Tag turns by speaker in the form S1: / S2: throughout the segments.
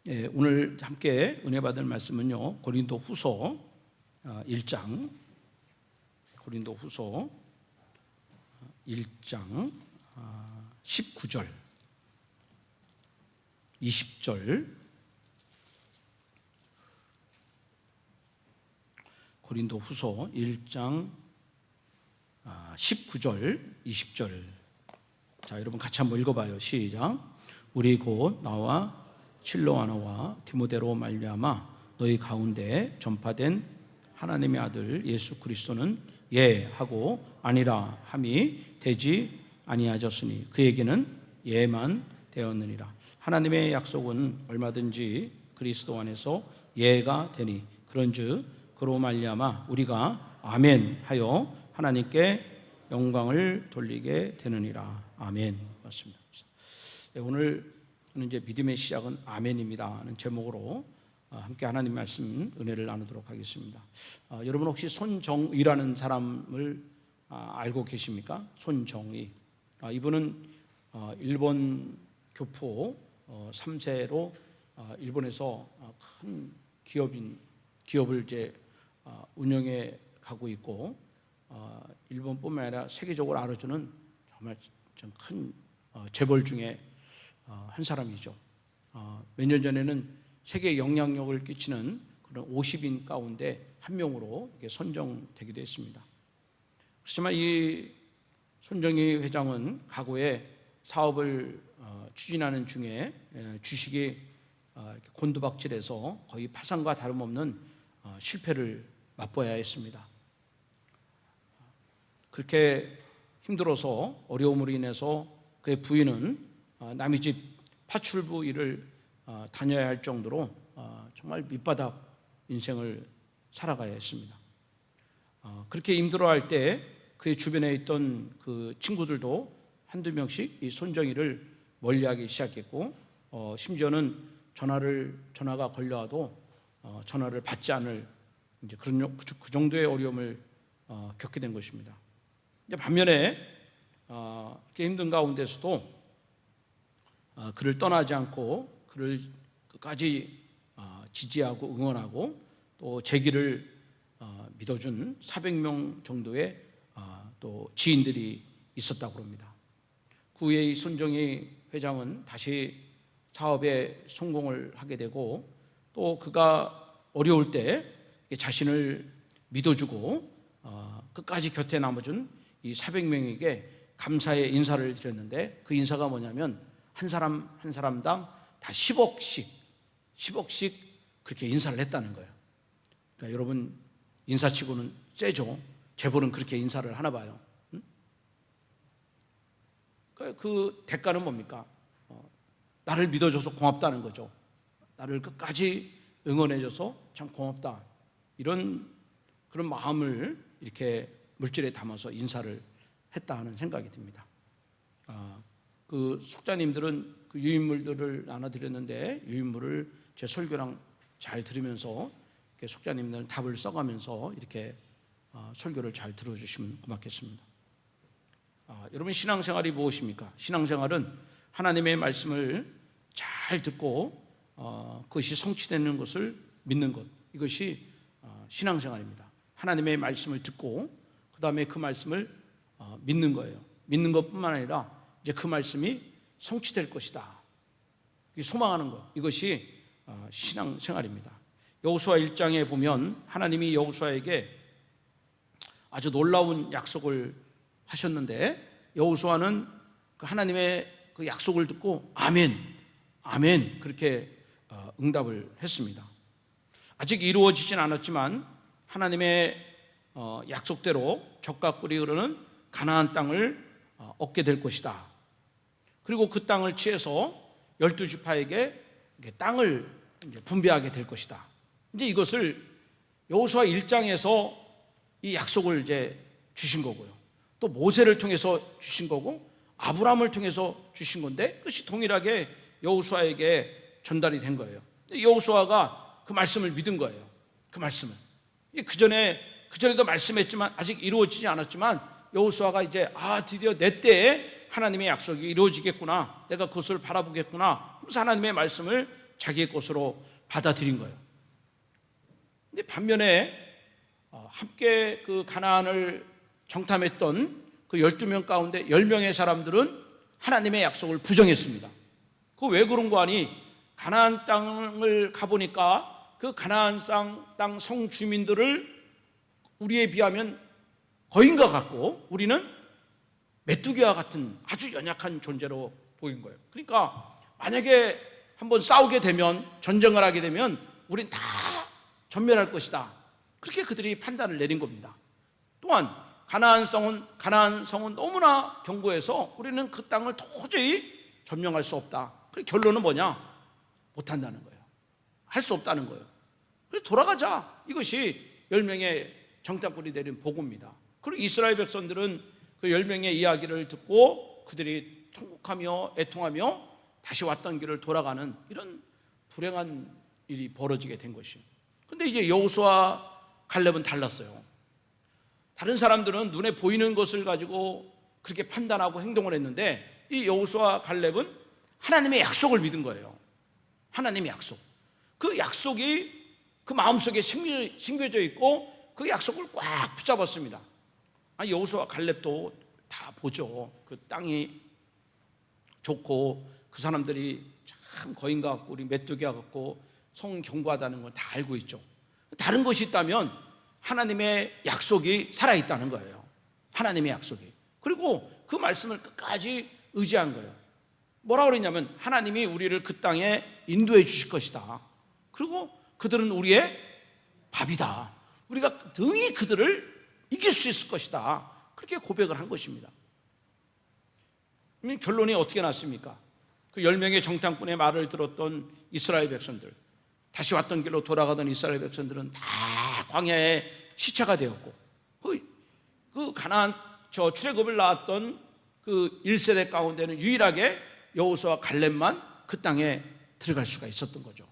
S1: 오늘 함께 은혜 받을 말씀은요, 고린도후서 1장, 고린도후서 1장 19절, 20절, 고린도후서 1장 19절, 20절. 자, 여러분 같이 한번 읽어봐요. 시작. 우리 곧 나와 실로아나와 디모데로 말미암아 너희 가운데 전파된 하나님의 아들 예수 그리스도는 예 하고 아니라 함이 되지 아니하였으니 그에게는 예만 되었느니라. 하나님의 약속은 얼마든지 그리스도 안에서 예가 되니 그런즉 그로 말미암아 우리가 아멘 하여 하나님께 영광을 돌리게 되느니라. 아멘. 맞습니다. 오늘 이제 믿음의 시작은 아멘입니다 하는 제목으로 함께 하나님 말씀 은혜를 나누도록 하겠습니다. 여러분 혹시 손정의라는 사람을 알고 계십니까? 손정의. 이분은 일본 교포 3세로 일본에서 큰 기업을 이제 운영해 가고 있고 일본뿐만 아니라 세계적으로 알아주는 정말 좀 큰 재벌 중에 한 사람이죠. 몇 년 전에는 세계 영향력을 끼치는 그런 50인 가운데 한 명으로 이렇게 선정되기도 했습니다. 그렇지만 이 손정희 회장은 과거에 사업을 추진하는 중에 주식이 이렇게 곤두박질해서 거의 파산과 다름없는 실패를 맛보아야 했습니다. 그렇게 힘들어서 어려움으로 인해서 그의 부인은 남의 집 파출부 일을 다녀야 할 정도로 정말 밑바닥 인생을 살아가야 했습니다. 그렇게 힘들어할 때 그의 주변에 있던 그 친구들도 한두 명씩 이 손정희를 멀리하기 시작했고 심지어는 전화가 걸려와도 전화를 받지 않을 이제 그 정도의 어려움을 겪게 된 것입니다. 반면에 이렇게 힘든 가운데서도 그를 떠나지 않고 그를 끝까지 지지하고 응원하고 또 제 길을 믿어준 400명 정도의 또 지인들이 있었다고 합니다. 그 후에 이 손정희 회장은 다시 사업에 성공을 하게 되고 또 그가 어려울 때 자신을 믿어주고 끝까지 곁에 남아준 이 400명에게 감사의 인사를 드렸는데 그 인사가 뭐냐면 한 사람 한 사람당 다 10억씩 그렇게 인사를 했다는 거예요. 그러니까 여러분 인사치고는 세죠. 재벌은 그렇게 인사를 하나 봐요. 그 대가는 뭡니까? 나를 믿어줘서 고맙다는 거죠. 나를 끝까지 응원해줘서 참 고맙다. 이런 그런 마음을 이렇게 물질에 담아서 인사를 했다 하는 생각이 듭니다. 그 속자님들은 그 유인물들을 나눠드렸는데 유인물을 제 설교랑 잘 들으면서 속자님들 답을 써가면서 이렇게 설교를 잘 들어주시면 고맙겠습니다. 여러분 신앙생활이 무엇입니까? 신앙생활은 하나님의 말씀을 잘 듣고 그것이 성취되는 것을 믿는 것, 이것이 신앙생활입니다. 하나님의 말씀을 듣고 그 다음에 그 말씀을 믿는 거예요. 믿는 것뿐만 아니라 이제 그 말씀이 성취될 것이다, 소망하는 것, 이것이 신앙생활입니다. 여호수아 1장에 보면 하나님이 여호수아에게 아주 놀라운 약속을 하셨는데 여호수아는 그 하나님의 그 약속을 듣고 아멘, 아멘 그렇게 응답을 했습니다. 아직 이루어지진 않았지만 하나님의 약속대로 젖과 꿀이 흐르는 가나안 땅을 얻게 될 것이다. 그리고 그 땅을 취해서 12지파에게 땅을 분배하게 될 것이다. 이제 이것을 여호수아 1장에서 이 약속을 이제 주신 거고요. 또 모세를 통해서 주신 거고 아브라함을 통해서 주신 건데 그것이 동일하게 여호수아에게 전달이 된 거예요. 여호수아가 그 말씀을 믿은 거예요. 그 말씀을. 그전에도 말씀했지만 아직 이루어지지 않았지만 여호수아가 이제 드디어 내 때에 하나님의 약속이 이루어지겠구나, 내가 그것을 바라보겠구나. 그래서 하나님의 말씀을 자기의 것으로 받아들인 거예요. 근데 반면에 함께 그 가나안을 정탐했던 그 12명 가운데 10명의 사람들은 하나님의 약속을 부정했습니다. 그 왜 그런 거 아니? 가나안 땅을 가보니까 그 가나안 땅 성주민들을 우리에 비하면 거인과 같고 우리는 메뚜기와 같은 아주 연약한 존재로 보인 거예요. 그러니까 만약에 한번 싸우게 되면, 전쟁을 하게 되면 우린 다 전멸할 것이다. 그렇게 그들이 판단을 내린 겁니다. 또한 가나안 성은 너무나 견고해서 우리는 그 땅을 도저히 점령할 수 없다. 그 결론은 뭐냐? 못한다는 거예요. 할 수 없다는 거예요. 그래서 돌아가자. 이것이 10명의 정탐꾼이 내린 보고입니다. 그리고 이스라엘 백성들은 그 10명의 이야기를 듣고 그들이 통곡하며 애통하며 다시 왔던 길을 돌아가는 이런 불행한 일이 벌어지게 된 것입니다. 그런데 이제 여호수아와 갈렙은 달랐어요. 다른 사람들은 눈에 보이는 것을 가지고 그렇게 판단하고 행동을 했는데 이 여호수아와 갈렙은 하나님의 약속을 믿은 거예요. 하나님의 약속. 그 약속이 그 마음속에 심겨져 있고 그 약속을 꽉 붙잡았습니다. 여호수아와 갈렙도 다 보죠. 그 땅이 좋고 그 사람들이 참 거인 같고 우리 메뚜기 같고 성 견고하다는 걸 다 알고 있죠. 다른 것이 있다면 하나님의 약속이 살아있다는 거예요. 하나님의 약속이. 그리고 그 말씀을 끝까지 의지한 거예요. 뭐라고 그랬냐면 하나님이 우리를 그 땅에 인도해 주실 것이다. 그리고 그들은 우리의 밥이다. 우리가 능히 그들을 이길 수 있을 것이다. 그렇게 고백을 한 것입니다. 그럼 결론이 어떻게 났습니까? 그 10명의 정탐꾼의 말을 들었던 이스라엘 백성들, 다시 왔던 길로 돌아가던 이스라엘 백성들은 다 광야에 시체가 되었고 그 가나안 출애굽을 나왔던 그 1세대 가운데는 유일하게 여호수아와 갈렙만 그 땅에 들어갈 수가 있었던 거죠.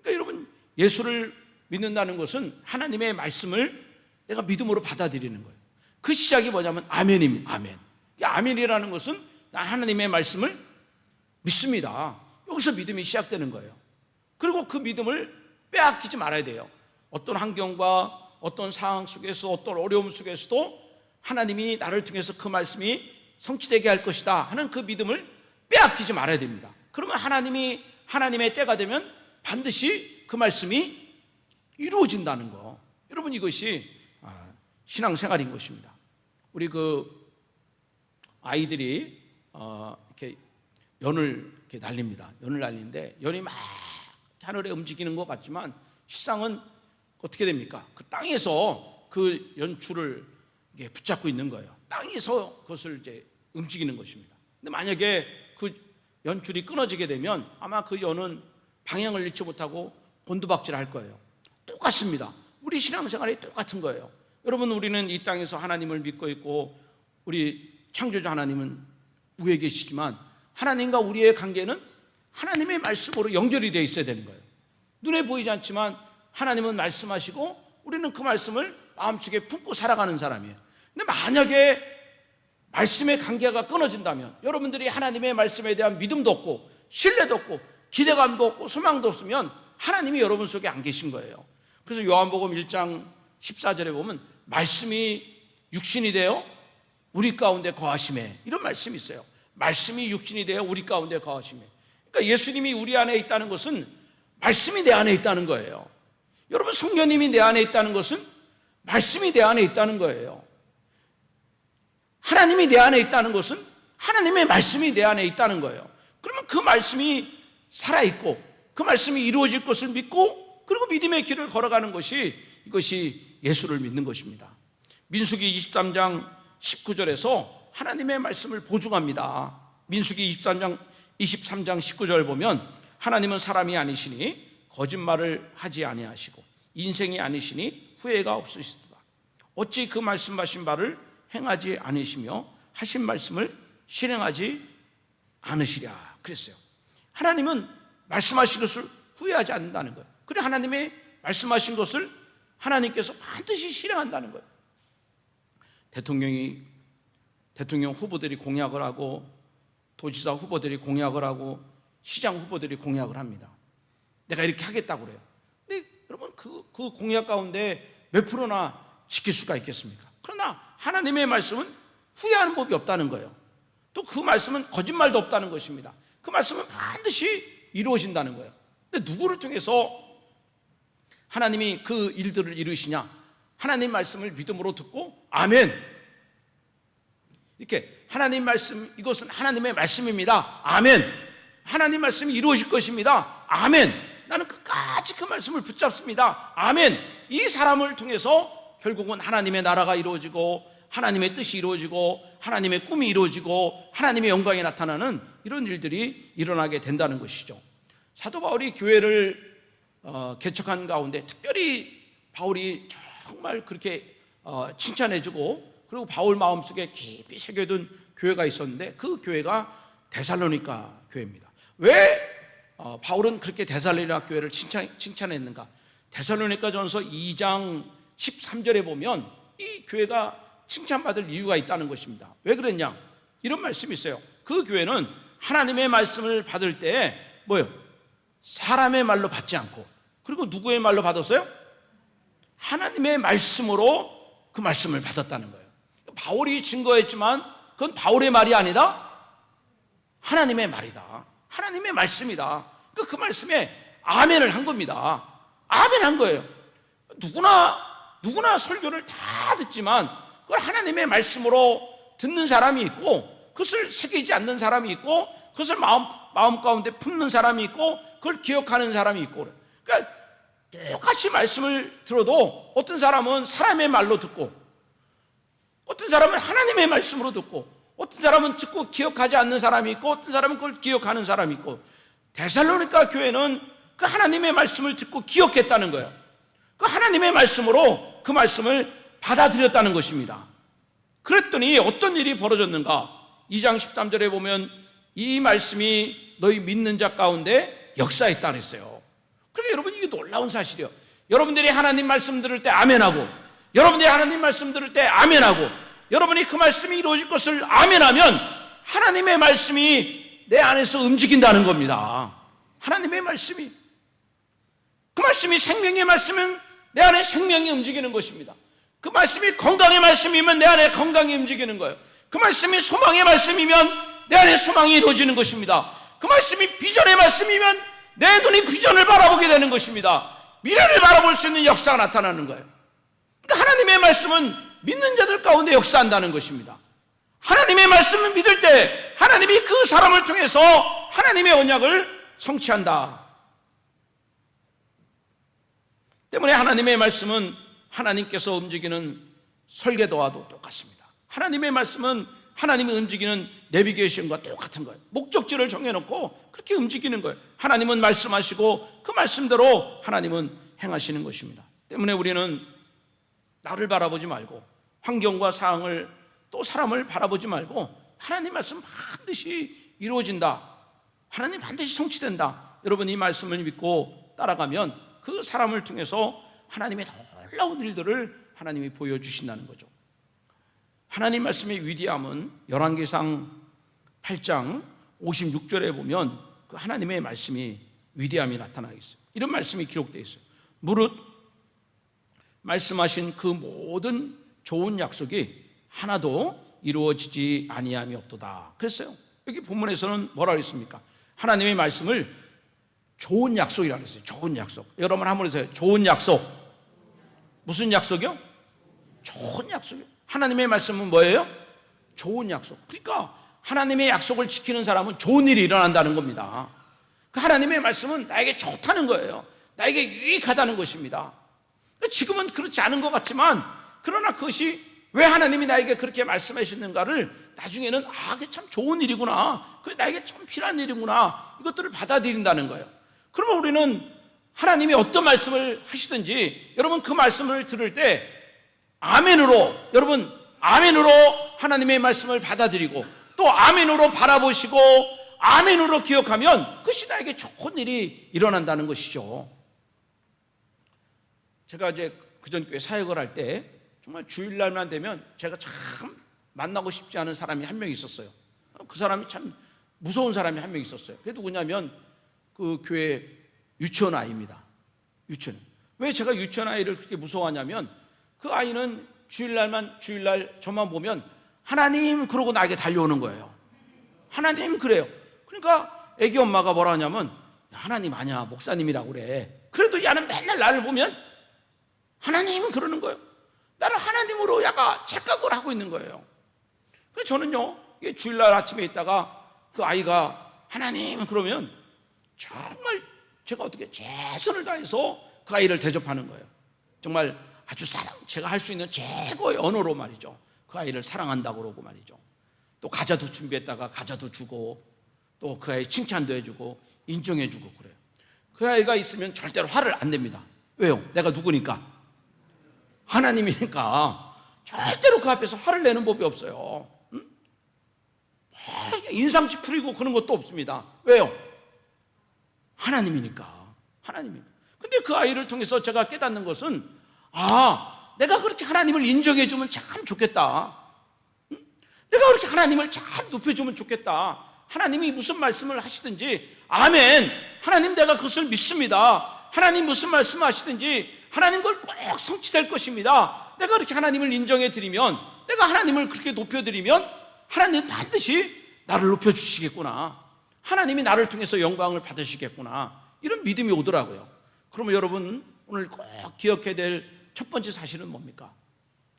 S1: 그러니까 여러분, 예수를 믿는다는 것은 하나님의 말씀을 내가 믿음으로 받아들이는 거예요. 그 시작이 뭐냐면 아멘입니다. 아멘. 아멘이라는 것은 난 하나님의 말씀을 믿습니다. 여기서 믿음이 시작되는 거예요. 그리고 그 믿음을 빼앗기지 말아야 돼요. 어떤 환경과 어떤 상황 속에서 어떤 어려움 속에서도 하나님이 나를 통해서 그 말씀이 성취되게 할 것이다 하는 그 믿음을 빼앗기지 말아야 됩니다. 그러면 하나님의 때가 되면 반드시 그 말씀이 이루어진다는 거. 여러분, 이것이 신앙생활인 것입니다. 우리 그 아이들이 이렇게 연을 이렇게 날립니다. 연을 날리는데 연이 막 하늘에 움직이는 것 같지만 실상은 어떻게 됩니까? 그 땅에서 그 연줄을 붙잡고 있는 거예요. 땅에서 그것을 이제 움직이는 것입니다. 근데 만약에 그 연줄이 끊어지게 되면 아마 그 연은 방향을 잃지 못하고 곤두박질할 거예요. 똑같습니다. 우리 신앙생활이 똑같은 거예요. 여러분, 우리는 이 땅에서 하나님을 믿고 있고 우리 창조주 하나님은 위에 계시지만 하나님과 우리의 관계는 하나님의 말씀으로 연결이 되어 있어야 되는 거예요. 눈에 보이지 않지만 하나님은 말씀하시고 우리는 그 말씀을 마음속에 품고 살아가는 사람이에요. 근데 만약에 말씀의 관계가 끊어진다면 여러분들이 하나님의 말씀에 대한 믿음도 없고 신뢰도 없고 기대감도 없고 소망도 없으면 하나님이 여러분 속에 안 계신 거예요. 그래서 요한복음 1장 14절에 보면 말씀이 육신이 되어 우리 가운데 거하심에, 이런 말씀이 있어요. 말씀이 육신이 되어 우리 가운데 거하심에. 그러니까 예수님이 우리 안에 있다는 것은 말씀이 내 안에 있다는 거예요. 여러분, 성령님이 내 안에 있다는 것은 말씀이 내 안에 있다는 거예요. 하나님이 내 안에 있다는 것은 하나님의 말씀이 내 안에 있다는 거예요. 그러면 그 말씀이 살아있고 그 말씀이 이루어질 것을 믿고 그리고 믿음의 길을 걸어가는 것이, 이것이 예수를 믿는 것입니다. 민수기 23장 19절에서 하나님의 말씀을 보증합니다. 민수기 23장 19절 보면 하나님은 사람이 아니시니 거짓말을 하지 아니하시고 인생이 아니시니 후회가 없으시도다. 어찌 그 말씀하신 바를 행하지 않으시며 하신 말씀을 실행하지 않으시랴 그랬어요. 하나님은 말씀하신 것을 후회하지 않는다는 거예요. 그래, 하나님의 말씀하신 것을 하나님께서 반드시 실행한다는 거예요. 대통령 후보들이 공약을 하고 도지사 후보들이 공약을 하고 시장 후보들이 공약을 합니다. 내가 이렇게 하겠다고 그래요. 근데 여러분 그 공약 가운데 몇 프로나 지킬 수가 있겠습니까? 그러나 하나님의 말씀은 후회하는 법이 없다는 거예요. 또 그 말씀은 거짓말도 없다는 것입니다. 그 말씀은 반드시 이루어진다는 거예요. 근데 누구를 통해서 하나님이 그 일들을 이루시냐? 하나님 말씀을 믿음으로 듣고 아멘, 이렇게 하나님 말씀, 이것은 하나님의 말씀입니다, 아멘. 하나님 말씀이 이루어질 것입니다, 아멘. 나는 끝까지 그 말씀을 붙잡습니다, 아멘. 이 사람을 통해서 결국은 하나님의 나라가 이루어지고 하나님의 뜻이 이루어지고 하나님의 꿈이 이루어지고 하나님의 영광이 나타나는 이런 일들이 일어나게 된다는 것이죠. 사도 바울이 교회를 개척한 가운데 특별히 바울이 정말 그렇게 칭찬해주고 그리고 바울 마음속에 깊이 새겨둔 교회가 있었는데 그 교회가 데살로니가 교회입니다. 왜 바울은 그렇게 데살로니가 교회를 칭찬했는가? 데살로니가 전서 2장 13절에 보면 이 교회가 칭찬받을 이유가 있다는 것입니다. 왜 그랬냐? 이런 말씀이 있어요. 그 교회는 하나님의 말씀을 받을 때 뭐예요? 사람의 말로 받지 않고, 그리고 누구의 말로 받았어요? 하나님의 말씀으로 그 말씀을 받았다는 거예요. 바울이 증거했지만 그건 바울의 말이 아니다, 하나님의 말이다, 하나님의 말씀이다. 그 말씀에 아멘을 한 겁니다. 아멘 한 거예요. 누구나 설교를 다 듣지만 그걸 하나님의 말씀으로 듣는 사람이 있고, 그것을 새기지 않는 사람이 있고, 그것을 마음 가운데 품는 사람이 있고, 그걸 기억하는 사람이 있고. 그러니까 똑같이 말씀을 들어도 어떤 사람은 사람의 말로 듣고, 어떤 사람은 하나님의 말씀으로 듣고, 어떤 사람은 듣고 기억하지 않는 사람이 있고, 어떤 사람은 그걸 기억하는 사람이 있고. 데살로니가 교회는 그 하나님의 말씀을 듣고 기억했다는 거예요. 그 하나님의 말씀으로 그 말씀을 받아들였다는 것입니다. 그랬더니 어떤 일이 벌어졌는가? 2장 13절에 보면 이 말씀이 너희 믿는 자 가운데 역사했다 그랬어요. 그러니까 여러분, 이게 놀라운 사실이에요. 여러분들이 하나님 말씀 들을 때 아멘하고, 여러분들이 하나님 말씀 들을 때 아멘하고, 여러분이 그 말씀이 이루어질 것을 아멘하면 하나님의 말씀이 내 안에서 움직인다는 겁니다. 하나님의 말씀이, 그 말씀이 생명의 말씀은 내 안에 생명이 움직이는 것입니다. 그 말씀이 건강의 말씀이면 내 안에 건강이 움직이는 거예요. 그 말씀이 소망의 말씀이면 내 안에 소망이 이루어지는 것입니다. 그 말씀이 비전의 말씀이면 내 눈이 비전을 바라보게 되는 것입니다. 미래를 바라볼 수 있는 역사가 나타나는 거예요. 그러니까 하나님의 말씀은 믿는 자들 가운데 역사한다는 것입니다. 하나님의 말씀을 믿을 때 하나님이 그 사람을 통해서 하나님의 언약을 성취한다. 때문에 하나님의 말씀은 하나님께서 움직이는 설계도와도 똑같습니다. 하나님의 말씀은 하나님이 움직이는 내비게이션과 똑같은 거예요. 목적지를 정해놓고 그렇게 움직이는 거예요. 하나님은 말씀하시고 그 말씀대로 하나님은 행하시는 것입니다. 때문에 우리는 나를 바라보지 말고 환경과 상황을 또 사람을 바라보지 말고 하나님 말씀 반드시 이루어진다, 하나님 반드시 성취된다, 여러분 이 말씀을 믿고 따라가면 그 사람을 통해서 하나님의 놀라운 일들을 하나님이 보여주신다는 거죠. 하나님 말씀의 위대함은 열왕기상 8장 56절에 보면 그 하나님의 말씀이 위대함이 나타나 있어요. 이런 말씀이 기록되어 있어요. 무릇 말씀하신 그 모든 좋은 약속이 하나도 이루어지지 아니함이 없도다 그랬어요. 여기 본문에서는 뭐라 그랬습니까? 하나님의 말씀을 좋은 약속이라고 했어요. 좋은 약속. 여러분 한번 해주세요. 좋은 약속. 무슨 약속이요? 좋은 약속이요. 하나님의 말씀은 뭐예요? 좋은 약속. 그러니까 하나님의 약속을 지키는 사람은 좋은 일이 일어난다는 겁니다. 그 하나님의 말씀은 나에게 좋다는 거예요. 나에게 유익하다는 것입니다. 지금은 그렇지 않은 것 같지만, 그러나 그것이 왜 하나님이 나에게 그렇게 말씀하시는가를 나중에는 그게 참 좋은 일이구나, 그게 나에게 참 필요한 일이구나, 이것들을 받아들인다는 거예요. 그러면 우리는 하나님이 어떤 말씀을 하시든지 여러분 그 말씀을 들을 때 아멘으로, 여러분 아멘으로 하나님의 말씀을 받아들이고 또 아멘으로 바라보시고 아멘으로 기억하면 그것이 나에게 좋은 일이 일어난다는 것이죠. 제가 이제 그전 교회 사역을 할 때 정말 주일날만 되면 제가 참 만나고 싶지 않은 사람이 한 명 있었어요. 그 사람이 참 무서운 사람이 한 명 있었어요. 그게 누구냐면 그 교회 유치원 아이입니다. 유치원. 왜 제가 유치원 아이를 그렇게 무서워하냐면 그 아이는 주일날 저만 보면 하나님 그러고 나에게 달려오는 거예요. 하나님 그래요. 그러니까 애기 엄마가 뭐라 하냐면 하나님 아니야 목사님이라고 그래. 그래도 얘는 맨날 나를 보면 하나님 그러는 거예요. 나를 하나님으로 약간 착각을 하고 있는 거예요. 그래서 저는요 주일날 아침에 있다가 그 아이가 하나님 그러면 정말 제가 어떻게 최선을 다해서 그 아이를 대접하는 거예요. 정말 아주 제가 할 수 있는 최고의 언어로 말이죠. 그 아이를 사랑한다고 그러고 말이죠. 또 과자도 준비했다가 과자도 주고 또 그 아이 칭찬도 해주고 인정해주고 그래요. 그 아이가 있으면 절대로 화를 안 냅니다. 왜요? 내가 누구니까? 하나님이니까 절대로 그 앞에서 화를 내는 법이 없어요. 응? 인상 찌푸리고 그런 것도 없습니다. 왜요? 하나님이니까. 하나님이니까. 근데 그 아이를 통해서 제가 깨닫는 것은 내가 그렇게 하나님을 인정해주면 참 좋겠다. 응? 내가 그렇게 하나님을 참 높여주면 좋겠다. 하나님이 무슨 말씀을 하시든지 아멘. 하나님 내가 그것을 믿습니다. 하나님 무슨 말씀 하시든지 하나님 걸 꼭 성취될 것입니다. 내가 그렇게 하나님을 인정해드리면 내가 하나님을 그렇게 높여드리면 하나님 반드시 나를 높여주시겠구나. 하나님이 나를 통해서 영광을 받으시겠구나. 이런 믿음이 오더라고요. 그러면 여러분 오늘 꼭 기억해야 될 첫 번째 사실은 뭡니까?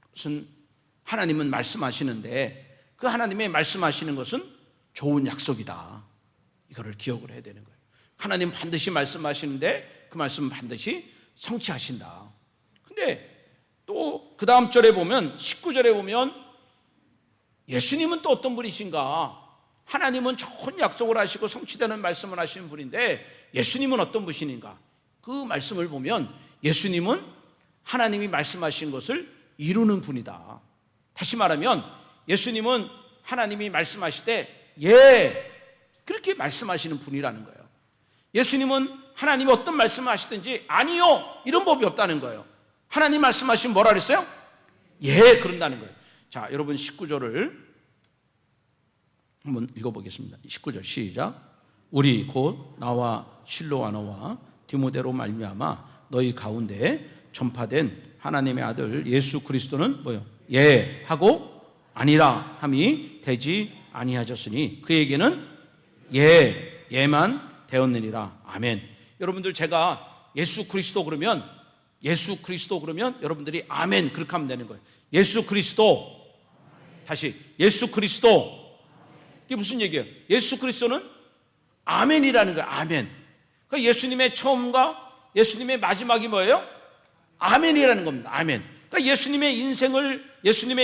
S1: 그것은 하나님은 말씀하시는데 그 하나님의 말씀하시는 것은 좋은 약속이다. 이거를 기억을 해야 되는 거예요. 하나님 반드시 말씀하시는데 그 말씀은 반드시 성취하신다. 근데 또 그 다음 절에 보면 19절에 보면 예수님은 또 어떤 분이신가? 하나님은 좋은 약속을 하시고 성취되는 말씀을 하시는 분인데 예수님은 어떤 분이신가? 그 말씀을 보면 예수님은 하나님이 말씀하신 것을 이루는 분이다. 다시 말하면 예수님은 하나님이 말씀하실 때 그렇게 말씀하시는 분이라는 거예요. 예수님은 하나님이 어떤 말씀을 하시든지 아니요 이런 법이 없다는 거예요. 하나님 말씀하시면 뭐라 그랬어요? 그런다는 거예요. 자, 여러분 19절을 한번 읽어보겠습니다. 19절 시작. 우리 곧 나와 실로아너와 디모데로 말미암아 너희 가운데 전파된 하나님의 아들 예수 그리스도는 뭐요? 하고 아니라 함이 되지 아니하셨으니 그에게는 예만 되었느니라. 아멘. 여러분들 제가 예수 그리스도 그러면 여러분들이 아멘 그렇게 하면 되는 거예요. 예수 그리스도. 다시 예수 그리스도. 이게 무슨 얘기예요? 예수 그리스도는 아멘이라는 거예요. 아멘. 그러니까 예수님의 처음과 예수님의 마지막이 뭐예요? 아멘이라는 겁니다. 아멘. 그러니까 예수님의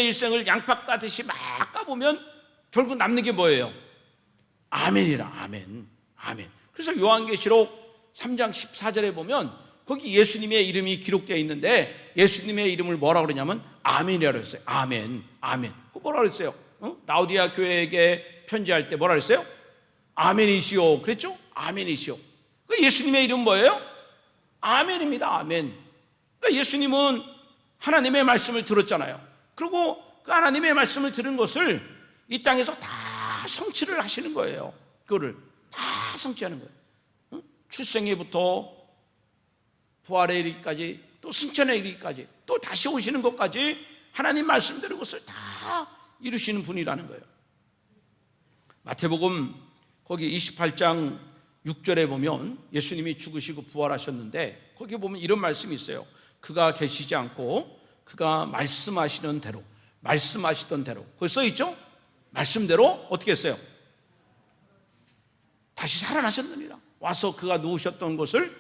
S1: 일생을 양파 까듯이 막 까보면 결국 남는 게 뭐예요? 아멘이라. 아멘. 그래서 요한계시록 3장 14절에 보면 거기 예수님의 이름이 기록되어 있는데 예수님의 이름을 뭐라고 그러냐면 아멘이라고 했어요. 아멘. 뭐라고 그랬어요? 라우디아 교회에게 편지할 때 뭐라고 그랬어요? 아멘이시오. 그랬죠? 아멘이시오. 그 예수님의 이름 뭐예요? 아멘입니다. 아멘. 그러니까 예수님은 하나님의 말씀을 들었잖아요. 그리고 그 하나님의 말씀을 들은 것을 이 땅에서 다 성취를 하시는 거예요. 그거를 다 성취하는 거예요. 출생에부터 부활에 이르기까지 또 승천에 이르기까지 또 다시 오시는 것까지 하나님 말씀대로 그것을 다 이루시는 분이라는 거예요. 마태복음 거기 28장 6절에 보면 예수님이 죽으시고 부활하셨는데 거기 보면 이런 말씀이 있어요. 그가 계시지 않고 그가 말씀하시던 대로 거기 써있죠? 말씀대로 어떻게 했어요? 다시 살아나셨느니라. 와서 그가 누우셨던 것을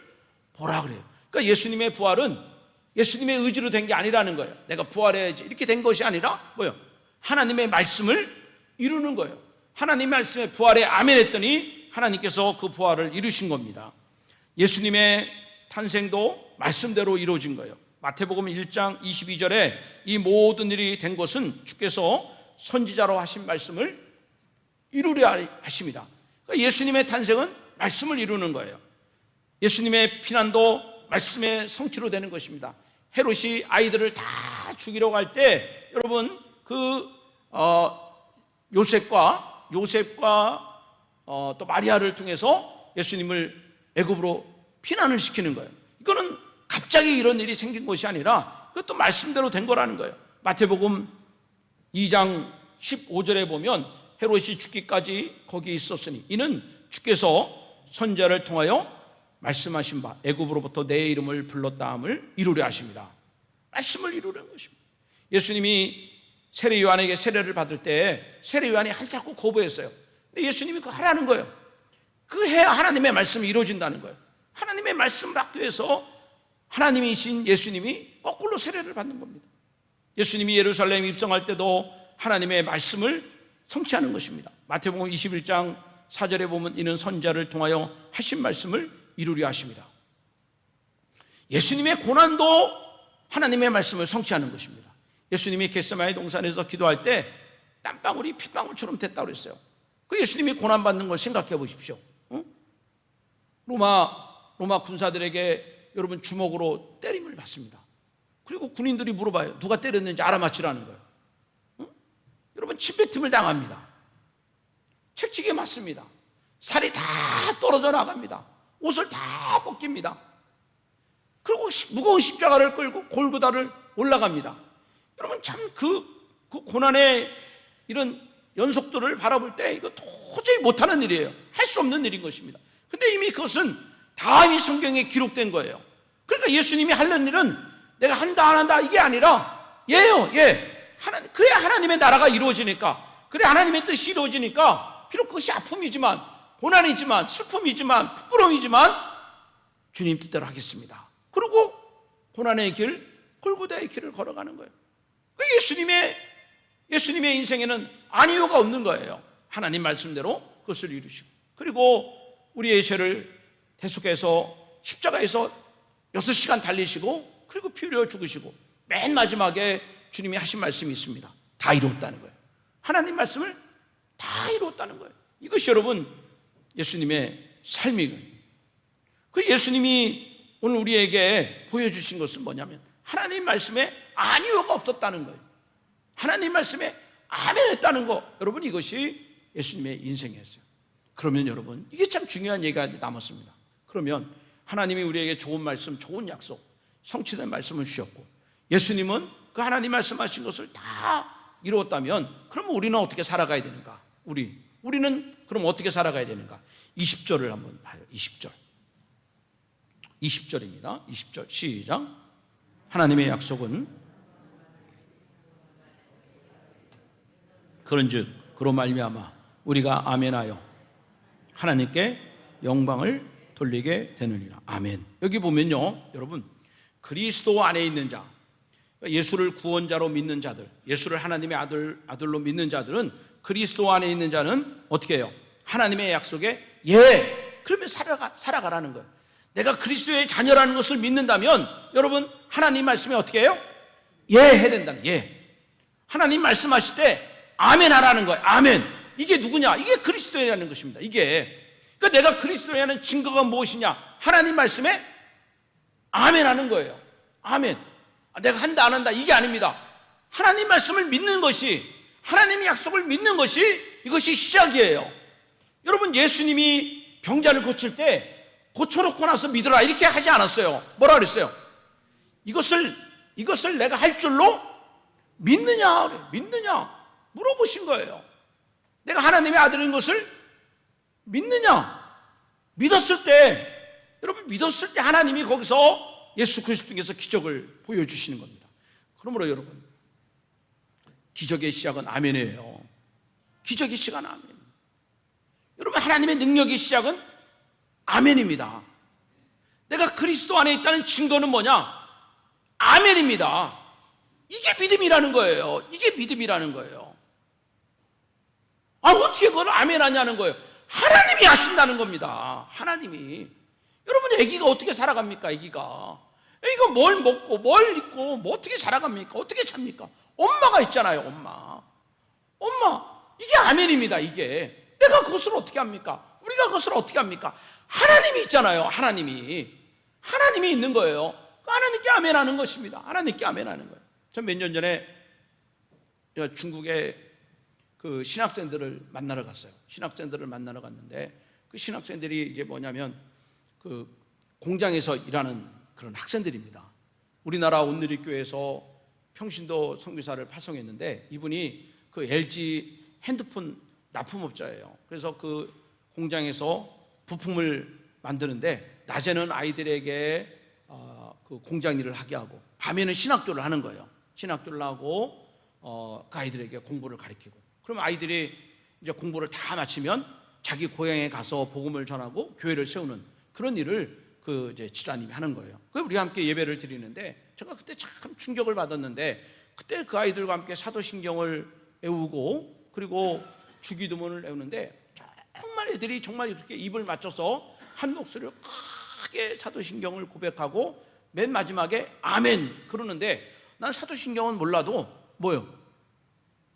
S1: 보라 그래요. 그러니까 예수님의 부활은 예수님의 의지로 된 게 아니라는 거예요. 내가 부활해야지 이렇게 된 것이 아니라 뭐예요? 하나님의 말씀을 이루는 거예요. 하나님의 말씀에 부활에 아멘 했더니 하나님께서 그 부활을 이루신 겁니다. 예수님의 탄생도 말씀대로 이루어진 거예요. 마태복음 1장 22절에 이 모든 일이 된 것은 주께서 선지자로 하신 말씀을 이루려 하십니다. 그러니까 예수님의 탄생은 말씀을 이루는 거예요. 예수님의 피난도 말씀의 성취로 되는 것입니다. 헤롯이 아이들을 다 죽이려고 할 때 여러분 요셉과 또 마리아를 통해서 예수님을 애굽으로 피난을 시키는 거예요. 이거는 갑자기 이런 일이 생긴 것이 아니라 그것도 말씀대로 된 거라는 거예요. 마태복음 2장 15절에 보면 헤롯이 죽기까지 거기 있었으니 이는 주께서 선지자를 통하여 말씀하신 바 애굽으로부터 내 이름을 불렀다함을 이루려 하십니다. 말씀을 이루려는 것입니다. 예수님이 세례 요한에게 세례를 받을 때 세례 요한이 한사코 거부했어요. 근데 예수님이 그거 하라는 거예요. 그 해야 하나님의 말씀이 이루어진다는 거예요. 하나님의 말씀을 받기 위해서 하나님이신 예수님이 거꾸로 세례를 받는 겁니다. 예수님이 예루살렘에 입성할 때도 하나님의 말씀을 성취하는 것입니다. 마태복음 21장 4절에 보면 이는 선지자를 통하여 하신 말씀을 이루려 하십니다. 예수님의 고난도 하나님의 말씀을 성취하는 것입니다. 예수님이 겟세마네 동산에서 기도할 때 땀방울이 핏방울처럼 됐다고 그랬어요. 그 예수님이 고난받는 걸 생각해 보십시오. 로마 군사들에게 여러분 주먹으로 때림을 받습니다. 그리고 군인들이 물어봐요. 누가 때렸는지 알아맞히라는 거예요. 여러분 침뱉음을 당합니다. 채찍에 맞습니다. 살이 다 떨어져 나갑니다. 옷을 다 벗깁니다. 그리고 무거운 십자가를 끌고 골고다를 올라갑니다. 여러분 참 그 고난의 이런 연속도를 바라볼 때 이거 도저히 못하는 일이에요. 할 수 없는 일인 것입니다. 근데 이미 그것은 다 이미 성경에 기록된 거예요. 그러니까 예수님이 하려는 일은 내가 한다 안 한다 이게 아니라 예요. 예. 그래야 하나님의 나라가 이루어지니까, 그래야 하나님의 뜻이 이루어지니까, 비록 그것이 아픔이지만 고난이지만 슬픔이지만 부끄러움이지만 주님 뜻대로 하겠습니다. 그리고 고난의 길, 골고다의 길을 걸어가는 거예요. 예수님의 인생에는 아니요가 없는 거예요. 하나님 말씀대로 그것을 이루시고, 그리고 우리의 죄를 대속해서 십자가에서 6시간 달리시고, 그리고 피 흘려 죽으시고, 맨 마지막에 주님이 하신 말씀이 있습니다. 다 이루었다는 거예요. 하나님 말씀을 다 이루었다는 거예요. 이것이 여러분 예수님의 삶이고요. 그 예수님이 오늘 우리에게 보여주신 것은 뭐냐면 하나님 말씀에 아니요가 없었다는 거예요. 하나님 말씀에 아멘 했다는 거. 여러분 이것이 예수님의 인생이었어요. 그러면 여러분 이게 참 중요한 얘기가 남았습니다. 그러면 하나님이 우리에게 좋은 말씀, 좋은 약속, 성취된 말씀을 주셨고, 예수님은 그 하나님 말씀하신 것을 다 이루었다면 그러면 우리는 어떻게 살아가야 되는가? 우리는 그럼 어떻게 살아가야 되는가? 20절을 한번 봐요. 20절입니다. 20절 시작. 하나님의 약속은 그런즉 그로 말미암아 우리가 아멘하여 하나님께 영광을 돌리게 되느니라. 아멘. 여기 보면요, 여러분 그리스도 안에 있는 자, 예수를 구원자로 믿는 자들, 예수를 하나님의 아들로 믿는 자들은, 그리스도 안에 있는 자는 어떻게 해요? 하나님의 약속에 예, 그러면 살아가라는 거예요. 내가 그리스도의 자녀라는 것을 믿는다면 여러분 하나님 말씀에 어떻게 해요? 예 해야 된다는, 예. 하나님 말씀하실 때 아멘 하라는 거예요. 아멘. 이게 누구냐? 이게 그리스도라는 것입니다. 이게. 그러니까 내가 그리스도라는 증거가 무엇이냐? 하나님 말씀에 아멘 하는 거예요. 아멘. 내가 한다 안 한다 이게 아닙니다. 하나님 말씀을 믿는 것이, 하나님의 약속을 믿는 것이, 이것이 시작이에요. 여러분 예수님이 병자를 고칠 때 고쳐놓고 나서 믿으라 이렇게 하지 않았어요. 뭐라 그랬어요? 이것을 내가 할 줄로 믿느냐? 믿느냐? 물어보신 거예요. 내가 하나님의 아들인 것을 믿느냐? 믿었을 때, 여러분 믿었을 때 하나님이 거기서 예수 그리스도께서 기적을 보여주시는 겁니다. 그러므로 여러분 기적의 시작은 아멘이에요. 기적의 시작은 아멘. 여러분 하나님의 능력의 시작은 아멘입니다. 내가 그리스도 안에 있다는 증거는 뭐냐? 아멘입니다. 이게 믿음이라는 거예요. 이게 믿음이라는 거예요. 어떻게 그걸 아멘 하냐는 거예요. 하나님이 하신다는 겁니다. 하나님이. 여러분 애기가 어떻게 살아갑니까? 애기가 뭘 먹고 뭘 입고 뭐 어떻게 살아갑니까? 어떻게 삽니까? 엄마가 있잖아요. 엄마 이게 아멘입니다. 이게 내가 그것을 어떻게 합니까? 우리가 그것을 어떻게 합니까? 하나님이 있잖아요. 하나님이 있는 거예요. 하나님께 아멘하는 것입니다. 하나님께 아멘하는 거예요. 전 몇 년 전에 중국의 그 신학생들을 만나러 갔어요. 신학생들을 만나러 갔는데 그 신학생들이 이제 뭐냐면 그 공장에서 일하는 그런 학생들입니다. 우리나라 온누리교회에서 평신도 선교사를 파송했는데 이분이 그 LG 핸드폰 납품업자예요. 그래서 그 공장에서 부품을 만드는데 낮에는 아이들에게 그 공장 일을 하게 하고 밤에는 신학교를 하는 거예요. 신학교를 하고 그 아이들에게 공부를 가르치고, 그럼 아이들이 이제 공부를 다 마치면 자기 고향에 가서 복음을 전하고 교회를 세우는 그런 일을 그 이제 지도자님이 하는 거예요. 그 우리가 함께 예배를 드리는데 제가 그때 참 충격을 받았는데, 그때 그 아이들과 함께 사도신경을 외우고 그리고 주기도문을 외우는데 정말 애들이 정말 이렇게 입을 맞춰서 한 목소리로 크게 사도신경을 고백하고 맨 마지막에 아멘 그러는데, 난 사도신경은 몰라도 뭐요?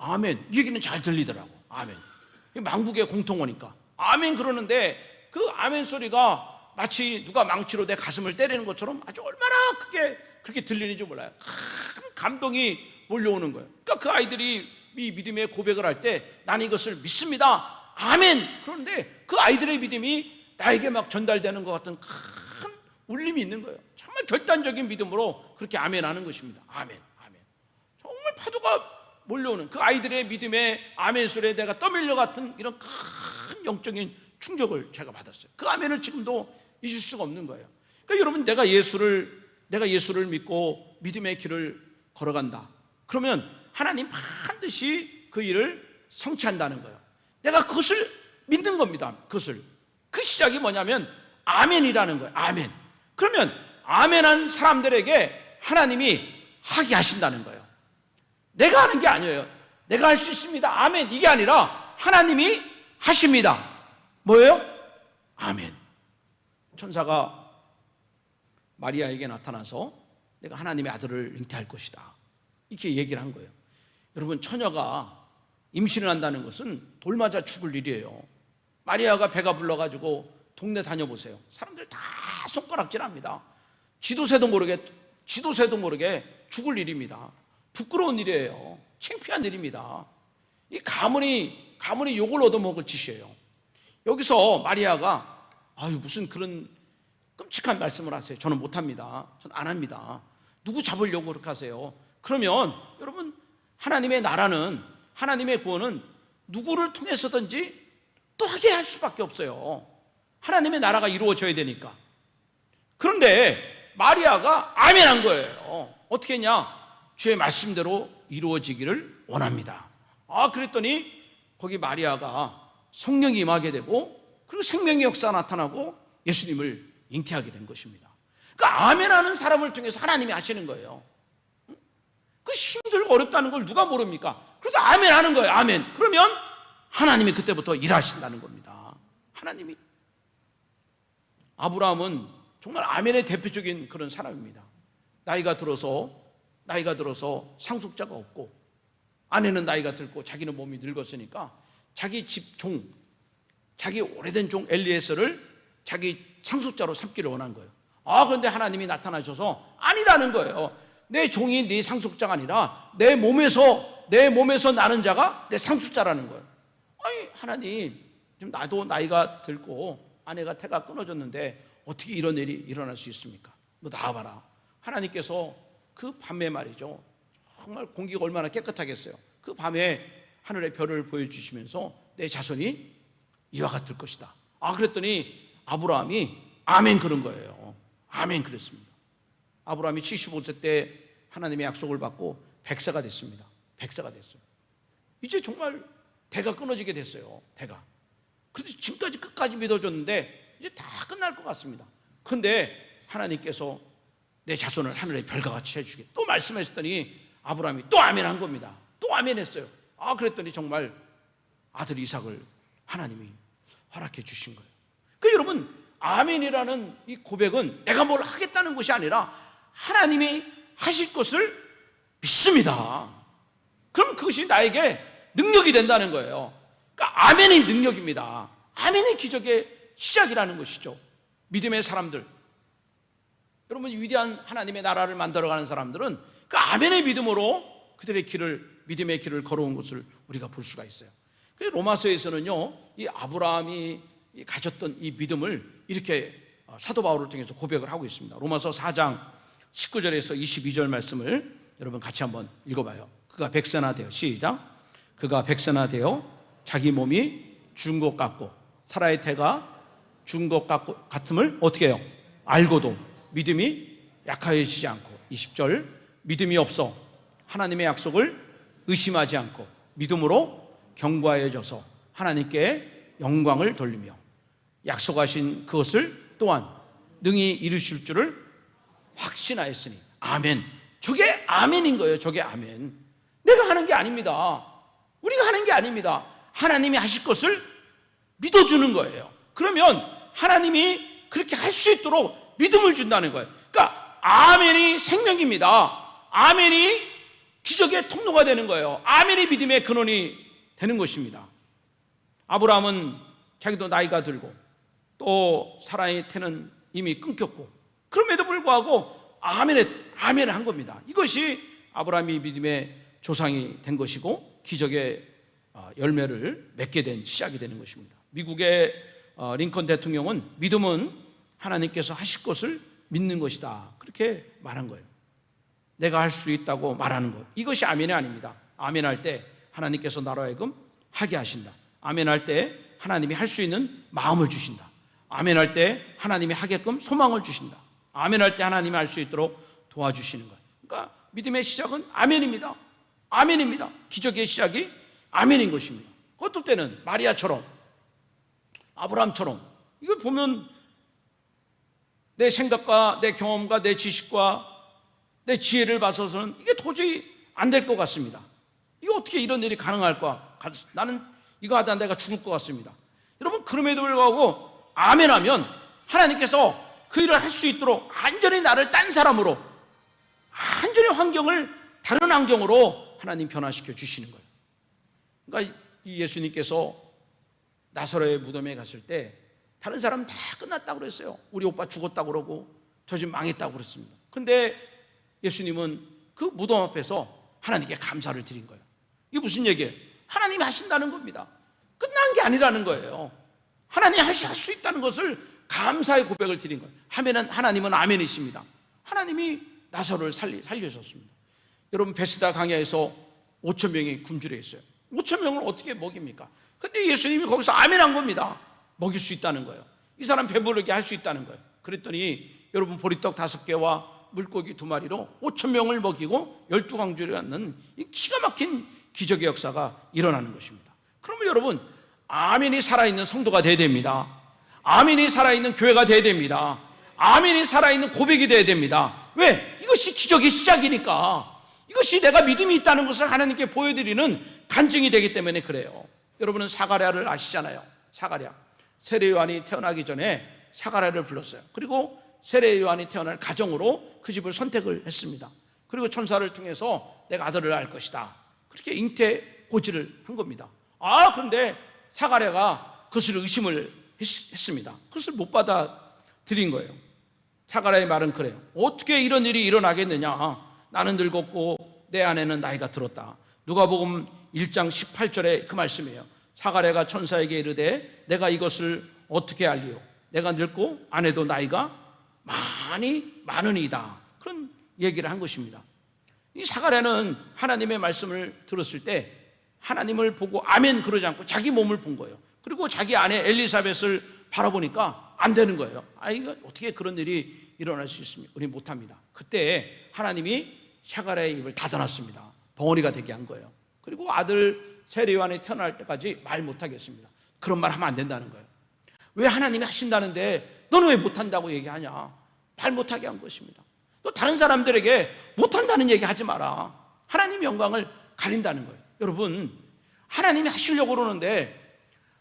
S1: 아멘 이 얘기는 잘 들리더라고. 아멘. 만국의 공통어니까 아멘 그러는데 그 아멘 소리가 마치 누가 망치로 내 가슴을 때리는 것처럼 아주 얼마나 크게 그렇게 들리는지 몰라요. 큰 감동이 몰려오는 거예요. 그러니까 그 아이들이 이 믿음의 고백을 할 때 나는 이것을 믿습니다. 아멘. 그런데 그 아이들의 믿음이 나에게 막 전달되는 것 같은 큰 울림이 있는 거예요. 정말 결단적인 믿음으로 그렇게 아멘하는 것입니다. 아멘, 아멘. 정말 파도가 몰려오는 그 아이들의 믿음의 아멘 소리에 내가 떠밀려 같은 이런 큰 영적인 충격을 제가 받았어요. 그 아멘을 지금도 잊을 수가 없는 거예요. 그러니까 여러분, 내가 예수를 믿고 믿음의 길을 걸어간다. 그러면 하나님 반드시 그 일을 성취한다는 거예요. 내가 그것을 믿는 겁니다. 그 시작이 뭐냐면 아멘이라는 거예요. 아멘. 그러면 아멘한 사람들에게 하나님이 하게 하신다는 거예요. 내가 하는 게 아니에요. 내가 할 수 있습니다. 아멘. 이게 아니라 하나님이 하십니다. 뭐예요? 아멘. 천사가 마리아에게 나타나서 내가 하나님의 아들을 잉태할 것이다, 이렇게 얘기를 한 거예요. 여러분, 처녀가 임신을 한다는 것은 돌 맞아 죽을 일이에요. 마리아가 배가 불러가지고 동네 다녀보세요. 사람들 다 손가락질합니다. 지도새도 모르게 죽을 일입니다. 부끄러운 일이에요. 창피한 일입니다. 이 가문이 욕을 얻어먹을 짓이에요. 여기서 마리아가 무슨 그런 끔찍한 말씀을 하세요. 저는 못합니다. 저는 안 합니다. 누구 잡으려고 그렇게 하세요? 그러면 여러분, 하나님의 나라는, 하나님의 구원은 누구를 통해서든지 또 하게 할 수밖에 없어요. 하나님의 나라가 이루어져야 되니까. 그런데 마리아가 아멘한 거예요. 어떻게 했냐? 주의 말씀대로 이루어지기를 원합니다. 그랬더니 거기 마리아가 성령이 임하게 되고, 그리고 생명의 역사가 나타나고 예수님을 잉태하게 된 것입니다. 그러니까 아멘하는 사람을 통해서 하나님이 하시는 거예요. 그 힘들고 어렵다는 걸 누가 모릅니까? 그래도 아멘하는 거예요. 아멘. 그러면 하나님이 그때부터 일하신다는 겁니다. 하나님이. 아브라함은 정말 아멘의 대표적인 그런 사람입니다. 나이가 들어서 상속자가 없고, 아내는 나이가 들고 자기는 몸이 늙었으니까 자기 집 종, 자기 오래된 종 엘리에셀을 자기 상속자로 삼기를 원한 거예요. 그런데 하나님이 나타나셔서 아니라는 거예요. 내 종이 네 상속자가 아니라 내 몸에서 나는 자가 내 상속자라는 거예요. 하나님, 지금 나도 나이가 들고 아내가 태가 끊어졌는데 어떻게 이런 일이 일어날 수 있습니까? 너 나와봐라. 하나님께서 그 밤에 말이죠, 정말 공기가 얼마나 깨끗하겠어요. 그 밤에 하늘의 별을 보여주시면서 내 자손이 이와 같을 것이다. 그랬더니 아브라함이 아멘 그런 거예요. 아멘 그랬습니다. 아브라함이 75세 때 하나님의 약속을 받고 백세가 됐습니다. 백세가 됐어요. 이제 정말 대가 끊어지게 됐어요. 대가. 그래서 지금까지 끝까지 믿어줬는데 이제 다 끝날 것 같습니다. 그런데 하나님께서 내 자손을 하늘의 별과 같이 해주게 또 말씀하셨더니 아브라함이 또 아멘한 겁니다. 또 아멘했어요. 그랬더니 정말 아들 이삭을 하나님이 허락해 주신 거예요. 그러니까 여러분, 아멘이라는 이 고백은 내가 뭘 하겠다는 것이 아니라 하나님이 하실 것을 믿습니다. 그럼 그것이 나에게 능력이 된다는 거예요. 그러니까 아멘이 능력입니다. 아멘이 기적의 시작이라는 것이죠. 믿음의 사람들, 여러분, 위대한 하나님의 나라를 만들어가는 사람들은 그 아멘의 믿음으로 그들의 길을, 믿음의 길을 걸어온 것을 우리가 볼 수가 있어요. 로마서에서는요, 이 아브라함이 가졌던 이 믿음을 이렇게 사도 바울을 통해서 고백을 하고 있습니다. 로마서 4장 19절에서 22절 말씀을 여러분 같이 한번 읽어봐요. 그가 백세나 되어, 시작. 그가 백세나 되어 자기 몸이 죽은 것 같고 사라의 태가 죽은 것 같음을 어떻게 해요? 알고도 믿음이 약하여지지 않고, 20절, 믿음이 없어 하나님의 약속을 의심하지 않고 믿음으로 견고하여져서 하나님께 영광을 돌리며 약속하신 그것을 또한 능히 이루실 줄을 확신하였으니. 아멘. 저게 아멘인 거예요. 저게 아멘. 내가 하는 게 아닙니다. 우리가 하는 게 아닙니다. 하나님이 하실 것을 믿어주는 거예요. 그러면 하나님이 그렇게 할 수 있도록 믿음을 준다는 거예요. 그러니까 아멘이 생명입니다. 아멘이 기적의 통로가 되는 거예요. 아멘이 믿음의 근원이 되는 것입니다. 아브라함은 자기도 나이가 들고 또 사라의 태는 이미 끊겼고, 그럼에도 불구하고 아멘을 한 겁니다. 이것이 아브라함이 믿음의 조상이 된 것이고 기적의 열매를 맺게 된 시작이 되는 것입니다. 미국의 링컨 대통령은 믿음은 하나님께서 하실 것을 믿는 것이다, 그렇게 말한 거예요. 내가 할 수 있다고 말하는 것, 이것이 아멘이 아닙니다. 아멘할 때 하나님께서 나로 하여금 하게 하신다. 아멘할 때 하나님이 할 수 있는 마음을 주신다. 아멘할 때 하나님이 하게끔 소망을 주신다. 아멘할 때 하나님이 할 수 있도록 도와주시는 것. 그러니까 믿음의 시작은 아멘입니다. 아멘입니다. 기적의 시작이 아멘인 것입니다. 어떨 때는 마리아처럼, 아브라함처럼, 이걸 보면 내 생각과 내 경험과 내 지식과 내 지혜를 봐서는 이게 도저히 안 될 것 같습니다. 이거 어떻게 이런 일이 가능할까? 나는 이거 하다 내가 죽을 것 같습니다. 여러분, 그럼에도 불구하고 아멘하면 하나님께서 그 일을 할 수 있도록 완전히 나를 딴 사람으로, 완전히 환경을 다른 환경으로 하나님 변화시켜 주시는 거예요. 그러니까 이 예수님께서 나사로의 무덤에 갔을 때 다른 사람은 다 끝났다고 그랬어요. 우리 오빠 죽었다고 그러고 저 집 망했다고 그랬습니다. 근데 예수님은 그 무덤 앞에서 하나님께 감사를 드린 거예요. 이게 무슨 얘기예요? 하나님이 하신다는 겁니다. 끝난 게 아니라는 거예요. 하나님이 할 수 있다는 것을 감사의 고백을 드린 거예요. 하나님은 아멘이십니다. 하나님이 나사로를 살리셨습니다. 여러분, 베스다 강야에서 5천 명이 굶주려 있어요. 5천 명을 어떻게 먹입니까? 근데 예수님이 거기서 아멘한 겁니다. 먹일 수 있다는 거예요. 이 사람 배부르게 할 수 있다는 거예요. 그랬더니 여러분, 보리떡 5개와 물고기 2마리로 5천 명을 먹이고 12광주를 낳는 이 기가 막힌 기적의 역사가 일어나는 것입니다. 그러면 여러분, 아멘이 살아있는 성도가 되어야 됩니다. 아멘이 살아있는 교회가 되어야 됩니다. 아멘이 살아있는 고백이 되어야 됩니다. 왜? 이것이 기적의 시작이니까. 이것이 내가 믿음이 있다는 것을 하나님께 보여드리는 간증이 되기 때문에 그래요. 여러분은 사가랴를 아시잖아요. 사가랴, 세례 요한이 태어나기 전에 사가랴를 불렀어요. 그리고 세례 요한이 태어날 가정으로 그 집을 선택을 했습니다. 그리고 천사를 통해서 내가 아들을 낳을 것이다, 그렇게 잉태 고지를 한 겁니다. 그런데 사가랴가 그것을 의심을 했습니다. 그것을 못 받아들인 거예요. 사가랴의 말은 그래요. 어떻게 이런 일이 일어나겠느냐? 나는 늙었고 내 아내는 나이가 들었다. 누가복음 1장 18절에 그 말씀이에요. 사가랴가 천사에게 이르되 내가 이것을 어떻게 알리요? 내가 늙고 아내도 나이가 많으니이다. 그런 얘기를 한 것입니다. 이 사가랴는 하나님의 말씀을 들었을 때 하나님을 보고 아멘 그러지 않고 자기 몸을 본 거예요. 그리고 자기 아내 엘리사벳을 바라보니까 안 되는 거예요. 이거 어떻게 그런 일이 일어날 수 있습니까? 우리 못합니다. 그때 하나님이 사가랴의 입을 닫아놨습니다. 벙어리가 되게 한 거예요. 그리고 아들 세례 요한이 태어날 때까지 말 못하겠습니다. 그런 말 하면 안 된다는 거예요. 왜 하나님이 하신다는데 너는 왜 못한다고 얘기하냐? 말 못하게 한 것입니다. 또 다른 사람들에게 못한다는 얘기 하지 마라. 하나님의 영광을 가린다는 거예요. 여러분, 하나님이 하시려고 그러는데,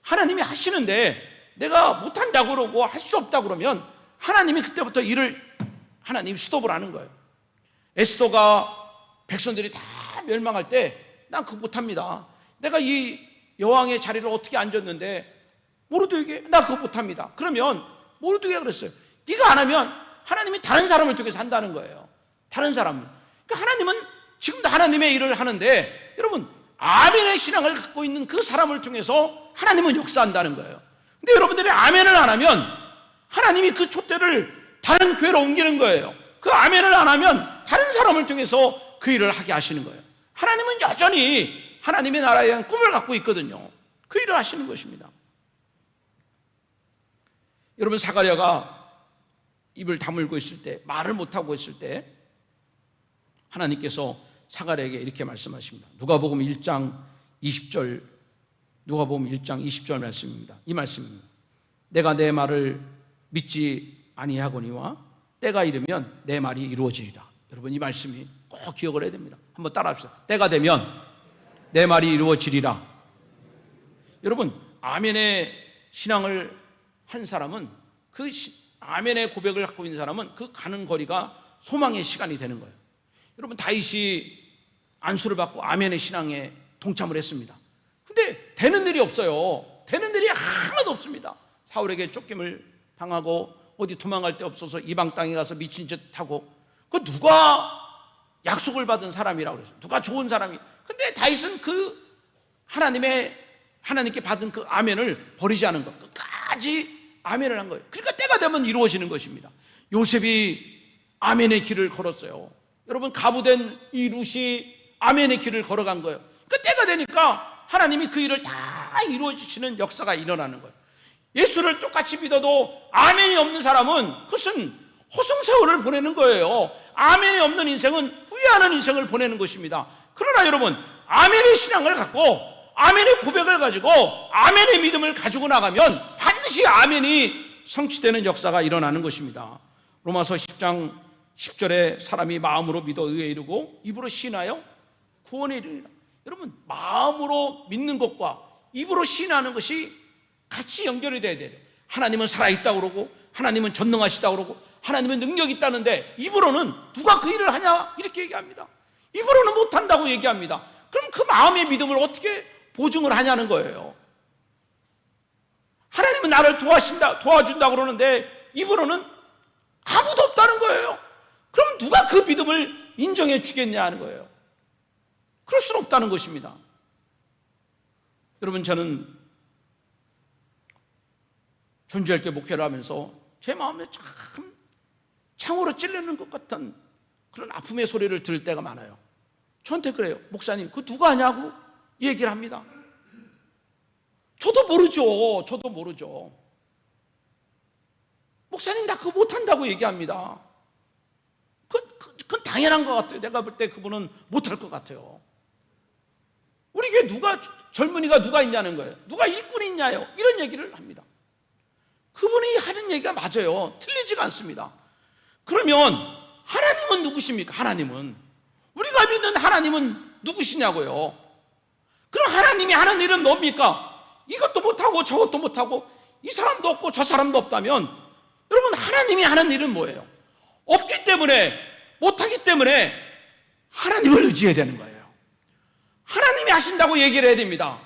S1: 하나님이 하시는데 내가 못한다고 그러고 할 수 없다고 그러면 하나님이 그때부터 일을 하나님 스톱을 하는 거예요. 에스더가 백성들이 다 멸망할 때 난 그거 못합니다. 내가 이 여왕의 자리를 어떻게 앉았는데 모르드에게 나 그거 못합니다. 그러면 모르드에게 그랬어요. 네가 안 하면 하나님이 다른 사람을 통해서 한다는 거예요. 다른 사람을. 그러니까 하나님은 지금도 하나님의 일을 하는데, 여러분, 아멘의 신앙을 갖고 있는 그 사람을 통해서 하나님은 역사한다는 거예요. 근데 여러분들이 아멘을 안 하면 하나님이 그 촛대를 다른 교회로 옮기는 거예요. 그 아멘을 안 하면 다른 사람을 통해서 그 일을 하게 하시는 거예요. 하나님은 여전히 하나님의 나라에 대한 꿈을 갖고 있거든요. 그 일을 하시는 것입니다. 여러분, 사가랴가 입을 다물고 있을 때, 말을 못하고 있을 때 하나님께서 사가랴에게 이렇게 말씀하십니다. 누가복음 1장 20절, 누가복음 1장 20절 말씀입니다. 이 말씀입니다. 내가 내 말을 믿지 아니하거니와 때가 이르면 내 말이 이루어지리라. 여러분, 이 말씀이 꼭 기억을 해야 됩니다. 한번 따라합시다. 때가 되면 내 말이 이루어지리라. 여러분, 아멘의 신앙을 한 사람은, 그 아멘의 고백을 갖고 있는 사람은 그 가는 거리가 소망의 시간이 되는 거예요. 여러분, 다윗이 안수를 받고 아멘의 신앙에 동참을 했습니다. 근데 되는 일이 없어요. 되는 일이 하나도 없습니다. 사울에게 쫓김을 당하고 어디 도망갈 데 없어서 이방 땅에 가서 미친 짓 하고, 그 누가 약속을 받은 사람이라고 그랬어요. 누가 좋은 사람이. 근데 다윗은 그 하나님께 받은 그 아멘을 버리지 않은 것, 끝까지 아멘을 한 거예요. 그러니까 때가 되면 이루어지는 것입니다. 요셉이 아멘의 길을 걸었어요. 여러분, 가부된 이 룻이 아멘의 길을 걸어간 거예요. 그 때가 되니까 하나님이 그 일을 다 이루어지시는 역사가 일어나는 거예요. 예수를 똑같이 믿어도 아멘이 없는 사람은 그것은 허송세월을 보내는 거예요. 아멘이 없는 인생은 후회하는 인생을 보내는 것입니다. 그러나 여러분, 아멘의 신앙을 갖고 아멘의 고백을 가지고 아멘의 믿음을 가지고 나가면 반드시 아멘이 성취되는 역사가 일어나는 것입니다. 로마서 10장 10절에 사람이 마음으로 믿어 의에 이르고 입으로 시인하여 구원에 이르리라. 여러분, 마음으로 믿는 것과 입으로 시인하는 것이 같이 연결이 돼야 돼요. 하나님은 살아있다고 그러고 하나님은 전능하시다고 그러고 하나님은 능력이 있다는데 입으로는 누가 그 일을 하냐 이렇게 얘기합니다. 입으로는 못한다고 얘기합니다. 그럼 그 마음의 믿음을 어떻게 보증을 하냐는 거예요. 하나님은 나를 도와준다고 그러는데 입으로는 아무도 없다는 거예요. 그럼 누가 그 믿음을 인정해 주겠냐 하는 거예요. 그럴 수는 없다는 것입니다. 여러분, 저는 현주할 때 목회를 하면서 제 마음에 참 창으로 찔리는 것 같은 그런 아픔의 소리를 들을 때가 많아요. 저한테 그래요. 목사님, 그거 누가 하냐고 얘기를 합니다. 저도 모르죠. 목사님, 나 그거 못한다고 얘기합니다. 그건 당연한 것 같아요. 내가 볼 때 그분은 못할 것 같아요. 우리 교회 젊은이가 누가 있냐는 거예요. 누가 일꾼이 있냐요? 이런 얘기를 합니다. 그분이 하는 얘기가 맞아요. 틀리지가 않습니다. 그러면 하나님은 누구십니까? 하나님은, 우리가 믿는 하나님은 누구시냐고요? 그럼 하나님이 하는 일은 뭡니까? 이것도 못하고 저것도 못하고 이 사람도 없고 저 사람도 없다면 여러분, 하나님이 하는 일은 뭐예요? 없기 때문에, 못하기 때문에 하나님을 의지해야 되는 거예요. 하나님이 하신다고 얘기를 해야 됩니다.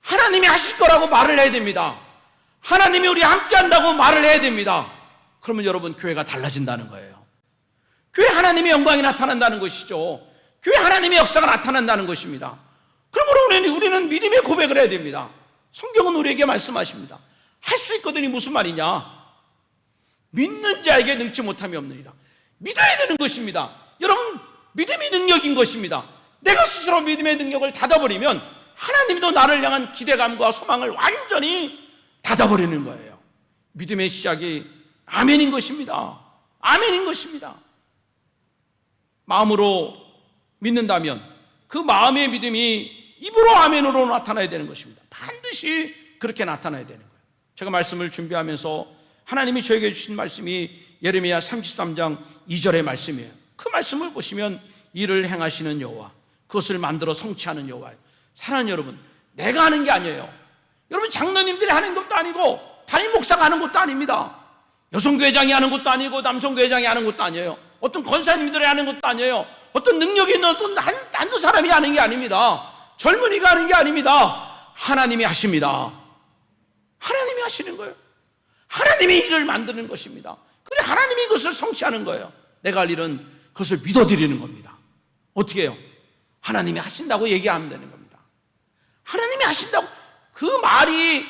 S1: 하나님이 하실 거라고 말을 해야 됩니다. 하나님이 우리 함께 한다고 말을 해야 됩니다. 그러면 여러분, 교회가 달라진다는 거예요. 교회 하나님의 영광이 나타난다는 것이죠. 교회 하나님의 역사가 나타난다는 것입니다. 그러므로 우리는 믿음의 고백을 해야 됩니다. 성경은 우리에게 말씀하십니다. 할 수 있거든요. 무슨 말이냐? 믿는 자에게 능치 못함이 없느니라. 믿어야 되는 것입니다. 여러분, 믿음이 능력인 것입니다. 내가 스스로 믿음의 능력을 닫아버리면 하나님도 나를 향한 기대감과 소망을 완전히 닫아버리는 거예요. 믿음의 시작이 아멘인 것입니다. 아멘인 것입니다. 마음으로 믿는다면 그 마음의 믿음이 입으로 아멘으로 나타나야 되는 것입니다. 반드시 그렇게 나타나야 되는 거예요. 제가 말씀을 준비하면서 하나님이 저에게 주신 말씀이 예레미야 33장 2절의 말씀이에요. 그 말씀을 보시면 이를 행하시는 여호와, 그것을 만들어 성취하는 여호와예요. 사랑하는 여러분, 내가 하는 게 아니에요. 여러분, 장로님들이 하는 것도 아니고 담임 목사가 하는 것도 아닙니다. 여성교회장이 하는 것도 아니고 남성교회장이 하는 것도 아니에요. 어떤 권사님들이 하는 것도 아니에요. 어떤 능력이 있는 어떤 한두 사람이 하는 게 아닙니다. 젊은이가 하는 게 아닙니다. 하나님이 하십니다. 하나님이 하시는 거예요. 하나님이 일을 만드는 것입니다. 그래, 하나님이 그것을 성취하는 거예요. 내가 할 일은 그것을 믿어드리는 겁니다. 어떻게 해요? 하나님이 하신다고 얘기하면 되는 겁니다. 하나님이 하신다고, 그 말이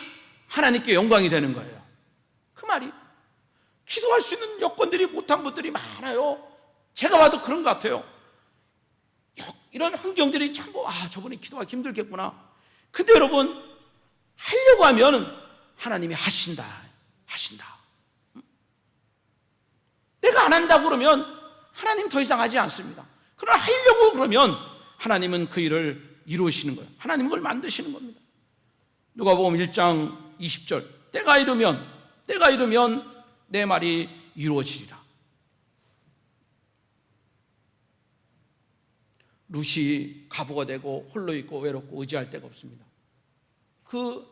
S1: 하나님께 영광이 되는 거예요. 그 말이. 기도할 수 있는 여건들이 못한 분들이 많아요. 제가 봐도 그런 것 같아요. 이런 환경들이 참, 저분이 기도하기 힘들겠구나. 근데 여러분, 하려고 하면 하나님이 하신다. 내가 안 한다고 그러면 하나님 더 이상 하지 않습니다. 그러나 하려고 그러면 하나님은 그 일을 이루시는 거예요. 하나님은 그걸 만드시는 겁니다. 누가복음 1장 20절, 때가 이르면 내 말이 이루어지리라. 룻이 과부가 되고 홀로 있고 외롭고 의지할 데가 없습니다. 그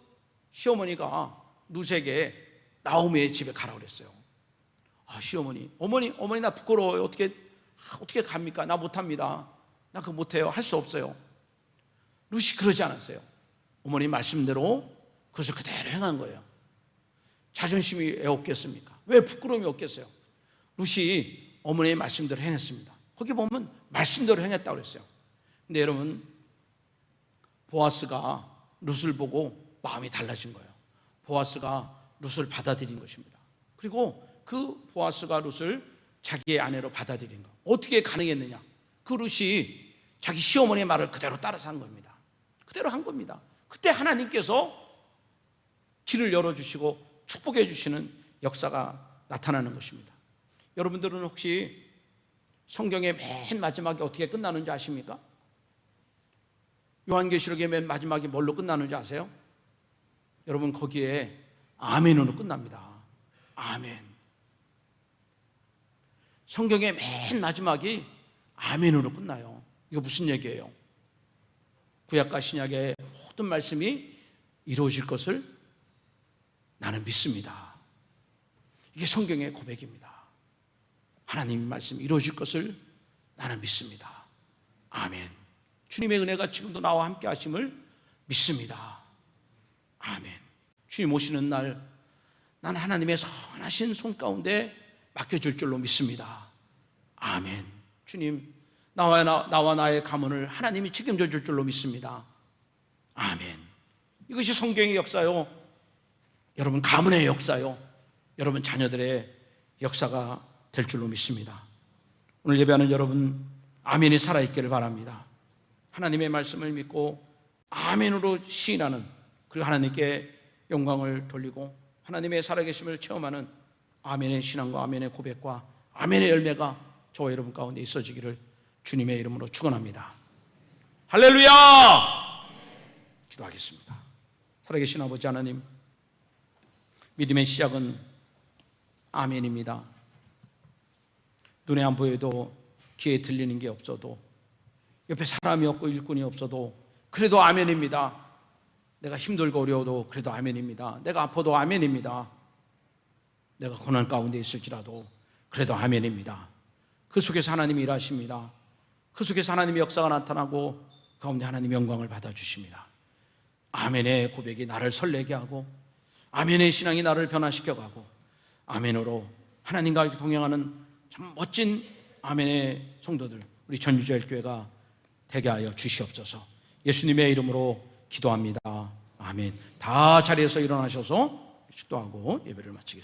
S1: 시어머니가 룻에게 나오미의 집에 가라 그랬어요. 시어머니, 어머니 나 부끄러워요. 어떻게 갑니까? 나 못합니다. 나 그거 못해요. 할 수 없어요. 룻이 그러지 않았어요. 어머니 말씀대로 그것을 그대로 행한 거예요. 자존심이 왜 없겠습니까? 왜 부끄러움이 없겠어요? 룻이 어머니의 말씀대로 행했습니다. 거기 보면 말씀대로 행했다고 그랬어요. 근데 여러분, 보아스가 룻을 보고 마음이 달라진 거예요. 보아스가 룻을 받아들인 것입니다. 그리고 그 보아스가 룻을 자기의 아내로 받아들인 거, 어떻게 가능했느냐? 그 룻이 자기 시어머니의 말을 그대로 따라서 한 겁니다. 그대로 한 겁니다. 그때 하나님께서 길을 열어주시고 축복해 주시는 역사가 나타나는 것입니다. 여러분들은 혹시 성경의 맨 마지막에 어떻게 끝나는지 아십니까? 요한계시록의 맨 마지막이 뭘로 끝나는지 아세요? 여러분, 거기에 아멘으로 끝납니다. 아멘. 성경의 맨 마지막이 아멘으로 끝나요. 이거 무슨 얘기예요? 구약과 신약의 모든 말씀이 이루어질 것을 나는 믿습니다. 이게 성경의 고백입니다. 하나님의 말씀이 이루어질 것을 나는 믿습니다. 아멘. 주님의 은혜가 지금도 나와 함께 하심을 믿습니다. 아멘. 주님 오시는 날, 난 하나님의 선하신 손 가운데 맡겨줄 줄로 믿습니다. 아멘. 주님, 나와 나의 가문을 하나님이 책임져 줄 줄로 믿습니다. 아멘. 이것이 성경의 역사요. 여러분, 가문의 역사요. 여러분 자녀들의 역사가 될 줄로 믿습니다. 오늘 예배하는 여러분, 아멘이 살아있기를 바랍니다. 하나님의 말씀을 믿고 아멘으로 시인하는, 그리고 하나님께 영광을 돌리고 하나님의 살아계심을 체험하는 아멘의 신앙과 아멘의 고백과 아멘의 열매가 저와 여러분 가운데 있어지기를 주님의 이름으로 축원합니다. 할렐루야! 기도하겠습니다. 살아계신 아버지 하나님, 믿음의 시작은 아멘입니다. 눈에 안 보여도 귀에 들리는 게 없어도 옆에 사람이 없고 일꾼이 없어도 그래도 아멘입니다. 내가 힘들고 어려워도 그래도 아멘입니다. 내가 아파도 아멘입니다. 내가 고난 가운데 있을지라도 그래도 아멘입니다. 그 속에서 하나님이 일하십니다. 그 속에서 하나님의 역사가 나타나고 가운데 하나님의 영광을 받아주십니다. 아멘의 고백이 나를 설레게 하고 아멘의 신앙이 나를 변화시켜가고 아멘으로 하나님과 동행하는 참 멋진 아멘의 성도들, 우리 전주제일교회가 되게 하여 주시옵소서. 예수님의 이름으로 기도합니다. 아멘. 다 자리에서 일어나셔서 기도하고 예배를 마치겠습니다.